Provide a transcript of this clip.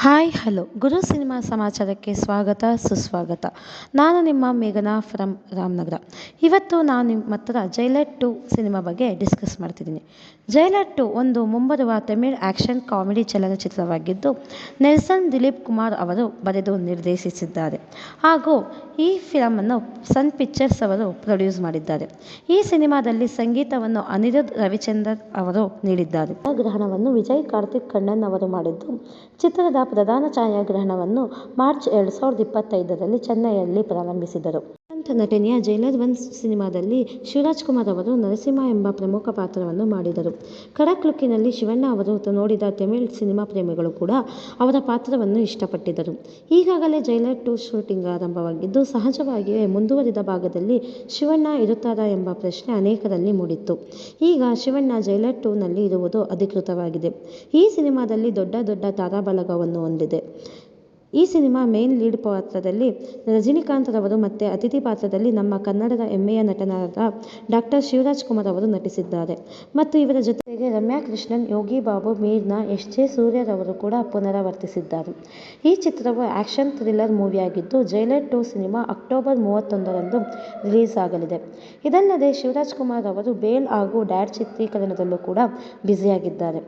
Hi hello ಗುರು cinema ಸಮಾಚಾರಕ್ಕೆ ಸ್ವಾಗತ ಸುಸ್ವಾಗತ. ನಾನು ನಿಮ್ಮ ಮೇಘನಾ ಫ್ರಮ್ ರಾಮನಗರ. ಇವತ್ತು ನಾನು ನಿಮ್ಮ ಹತ್ರ ಜೈಲರ್ 2 ಸಿನಿಮಾ ಬಗ್ಗೆ ಡಿಸ್ಕಸ್ ಮಾಡ್ತಿದ್ದೀನಿ. ಜೈಲರ್ 2 ಒಂದು ಮುಂಬರುವ ತಮಿಳ್ ಆ್ಯಕ್ಷನ್ ಕಾಮಿಡಿ ಚಲನಚಿತ್ರವಾಗಿದ್ದು, ನೆಲ್ಸನ್ ದಿಲೀಪ್ ಕುಮಾರ್ ಅವರು ಬರೆದು ನಿರ್ದೇಶಿಸಿದ್ದಾರೆ ಹಾಗೂ ಈ ಫಿಲಮನ್ನು ಸನ್ ಪಿಕ್ಚರ್ಸ್ ಅವರು ಪ್ರೊಡ್ಯೂಸ್ ಮಾಡಿದ್ದಾರೆ. ಈ ಸಿನಿಮಾದಲ್ಲಿ ಸಂಗೀತವನ್ನು ಅನಿರುದ್ಧ್ ರವಿಚಂದರ್ ಅವರು ನೀಡಿದ್ದಾರೆ. ಛಾಯಾಗ್ರಹಣವನ್ನು ವಿಜಯ್ ಕಾರ್ತಿಕ್ ಕಣ್ಣನ್ ಅವರು ಮಾಡಿದ್ದು, ಚಿತ್ರದ ಪ್ರಧಾನ ಛಾಯಾಗ್ರಹಣವನ್ನು ಮಾರ್ಚ್ 2025ರಲ್ಲಿ ಚೆನ್ನೈಯಲ್ಲಿ ಪ್ರಾರಂಭಿಸಿದರು. ಶ್ರೀಕಾಂತ್ ನಟನೆಯ ಜೈಲರ್ 1 ಸಿನಿಮಾದಲ್ಲಿ ಶಿವರಾಜ್ ಕುಮಾರ್ ಅವರು ನರಸಿಂಹ ಎಂಬ ಪ್ರಮುಖ ಪಾತ್ರವನ್ನು ಮಾಡಿದರು. ಖಡಕ್ ಲುಕ್ಕಿನಲ್ಲಿ ಶಿವಣ್ಣ ಅವರು ನೋಡಿದ ತಮಿಳ್ ಸಿನಿಮಾ ಪ್ರೇಮಿಗಳು ಕೂಡ ಅವರ ಪಾತ್ರವನ್ನು ಇಷ್ಟಪಟ್ಟಿದ್ದರು. ಈಗಾಗಲೇ ಜೈಲರ್ 2 ಶೂಟಿಂಗ್ ಆರಂಭವಾಗಿದ್ದು, ಸಹಜವಾಗಿಯೇ ಮುಂದುವರಿದ ಭಾಗದಲ್ಲಿ ಶಿವಣ್ಣ ಇರುತ್ತಾರಾ ಎಂಬ ಪ್ರಶ್ನೆ ಅನೇಕರಲ್ಲಿ ಮೂಡಿತ್ತು. ಈಗ ಶಿವಣ್ಣ ಜೈಲರ್ 2ನಲ್ಲಿ ಇರುವುದು ಅಧಿಕೃತವಾಗಿದೆ. ಈ ಸಿನಿಮಾದಲ್ಲಿ ದೊಡ್ಡ ತಾರಾಬಲಗವನ್ನು ಹೊಂದಿದೆ. ಈ ಸಿನಿಮಾ ಮೇನ್ ಲೀಡ್ ಪಾತ್ರದಲ್ಲಿ ರಜನಿಕಾಂತ್ ರವರು ಮತ್ತು ಅತಿಥಿ ಪಾತ್ರದಲ್ಲಿ ನಮ್ಮ ಕನ್ನಡದ ಹೆಮ್ಮೆಯ ನಟನಾದ ಡಾ. ಶಿವರಾಜ್ ಕುಮಾರ್ ಅವರು ನಟಿಸಿದ್ದಾರೆ ಮತ್ತು ಇವರ ಜೊತೆಗೆ ರಮ್ಯಾ ಕೃಷ್ಣನ್, ಯೋಗಿ ಬಾಬು, ಮೀರ್ನಾ, ಎಸ್.ಜೆ. ಸೂರ್ಯ ರವರು ಕೂಡ ಪುನರಾವರ್ತಿಸಿದ್ದಾರೆ. ಈ ಚಿತ್ರವು ಆಕ್ಷನ್ ಥ್ರಿಲ್ಲರ್ ಮೂವಿಯಾಗಿದ್ದು, ಜೈಲರ್ 2 ಸಿನಿಮಾ ಅಕ್ಟೋಬರ್ 31ರಂದು ರಿಲೀಸ್ ಆಗಲಿದೆ. ಇದಲ್ಲದೆ ಶಿವರಾಜ್ ಕುಮಾರ್ ಅವರು ಬೇಲ್ ಹಾಗೂ ಡ್ಯಾಡ್ ಚಿತ್ರೀಕರಣದಲ್ಲೂ ಕೂಡ ಬ್ಯುಸಿಯಾಗಿದ್ದಾರೆ.